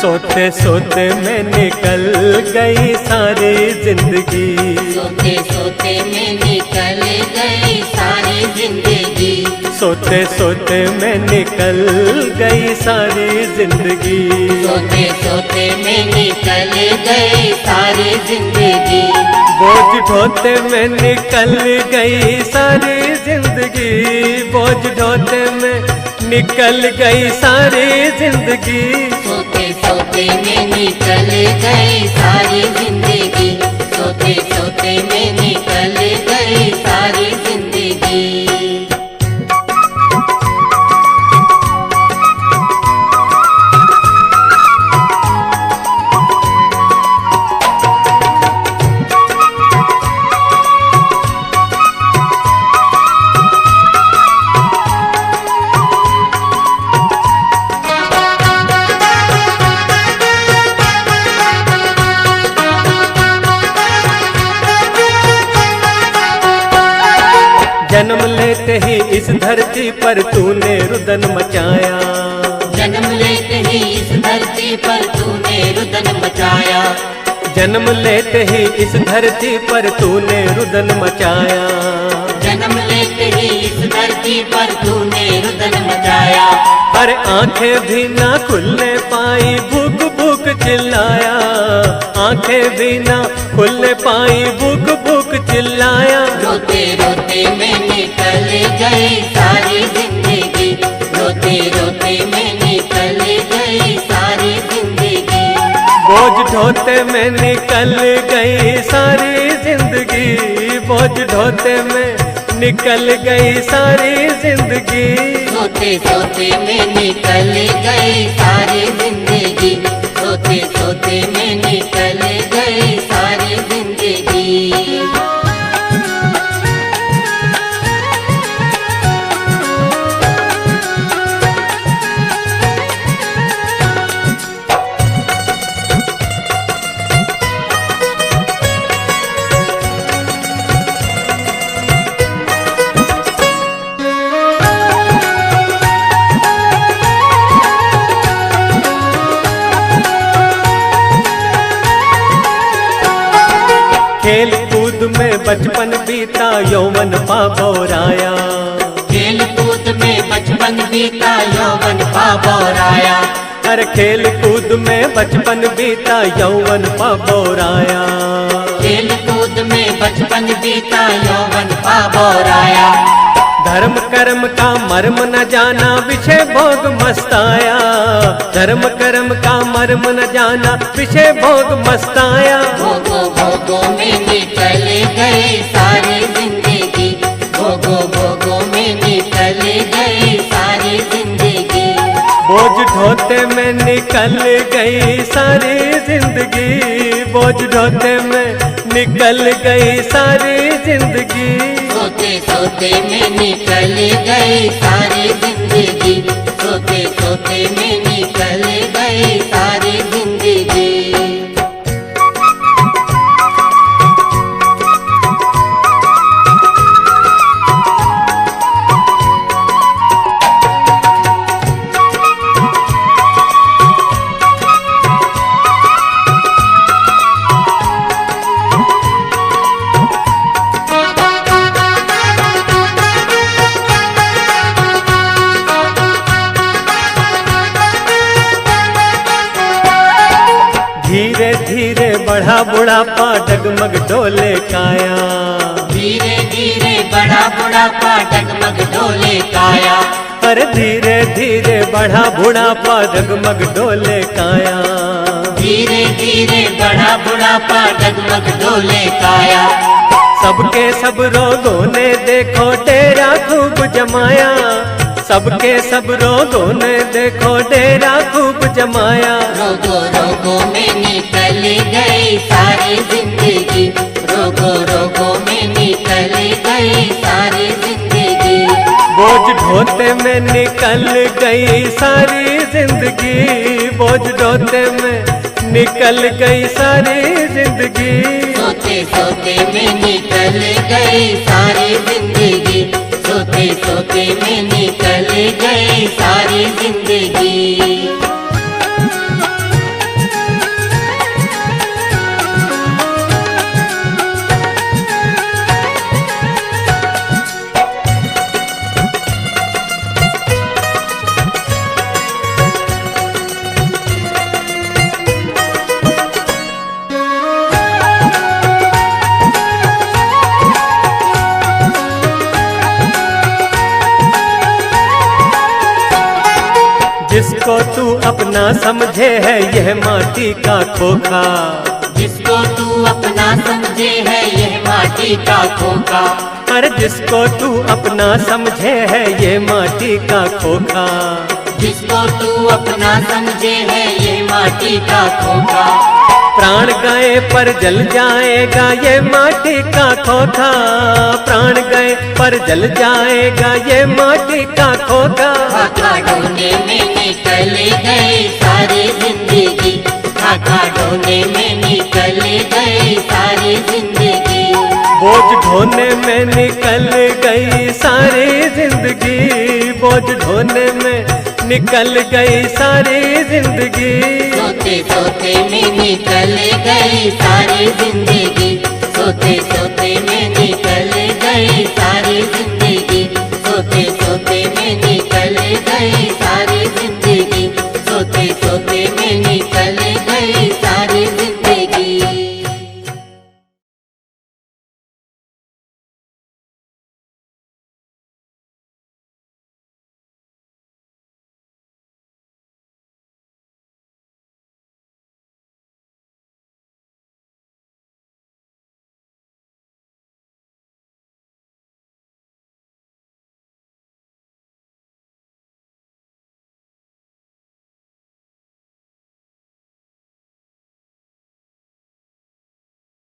सोते सोते में निकल गई सारी जिंदगी, सोते सोते में निकल गई सारी जिंदगी, सोते सोते में निकल गई सारी जिंदगी, सोते सोते में निकल गई सारी जिंदगी, बोझ ढोते में निकल गई सारी जिंदगी, बोझ ढोते में निकल गई सारी जिंदगी। सोते सोते में निकल गई सारी जिंदगी, सोते सोते में निकल गई सारी जिंदगी। जन्म लेते ही इस धरती पर तूने रुदन मचाया, जन्म लेते ही इस धरती पर तूने रुदन मचाया, जन्म लेते ही इस धरती पर तूने रुदन मचाया, जन्म लेते ही इस धरती पर तूने रुदन मचाया, पर आंखें भी ना खुलने पाई भूख भूख चिल्लाया, आंखें भी ना खुलने पाई भूख भूख चिल्लाया। रोते रोते में निकल गई सारी जिंदगी, रोते रोते में निकल गई सारी जिंदगी, बोझ ढोते में निकल गई सारी जिंदगी, बोझ ढोते में निकल गई सारी जिंदगी। सोते सोते में निकल गई सारी जिंदगी, सोते सोते में निकल गई सारी जिंदगी। खेल कूद में बचपन बीता यौवन पाबोराया, खेल कूद में बचपन बीता यौवन पाबोराया, अरे खेल कूद में बचपन बीता यौवन पाबोराया, खेल कूद में बचपन बीता यौवन पाबोराया, धर्म कर्म का मर्म न जाना विषय भोग मस्ताया, धर्म कर्म का मर्म न जाना विषय भोग मस्ताया। भोगो भोगो में निकल गई सारी जिंदगी, भोगो भोगो में निकल गई सारी जिंदगी, बोझ ढोते में निकल गई सारी जिंदगी, बोझ ढोते में निकल गई सारी जिंदगी। सोते सोते में निकल गई सारी जिंदगी, सोते सोते में निकल गई सारी जिंदगी। धीरे धीरे बढ़ा बुढ़ापा डगमग डोले काया, धीरे धीरे बड़ा बुढ़ापा डगमग डोले काया, अरे धीरे धीरे बढ़ा बुढ़ापा डगमग डोले काया, धीरे धीरे बड़ा बुढ़ापा डगमग डोले काया, सबके सब रोगों ने देखो डेरा खूब जमाया, सबके सब रोगों ने देखो डेरा खूब जमाया। रोगो रोगो में निकल गई सारी जिंदगी, रोगो रोगो में निकल गई सारी जिंदगी, बोझ ढोते में निकल गई सारी जिंदगी, बोझ ढोते में निकल गई सारी जिंदगी। सोते सोते में निकल गई सारी जिंदगी, सोते सोते में निकल गई सारी जिंदगी। अपना समझे है यह माटी का खोखा। जिसको तू अपना समझे है यह माटी का खोखा। अरे जिसको तू अपना समझे है ये माटी का खोखा। जिसको तू अपना समझे है ये माटी का खोखा। प्राण गए पर जल जाएगा ये माटी का खोखा। प्राण गए पर जल जाएगा ये माटी का खोखा। खाका ढूंढने में निकल गई सारी जिंदगी। खाका ढूंढने में निकल गई सारी जिंदगी। बोझ ढोने में निकल गई सारी जिंदगी। बोझ ढोने में निकल गई सारी जिंदगी। सोते सोते में निकल गई सारी जिंदगी। सोते सोते में निकल गई सारी जिंदगी।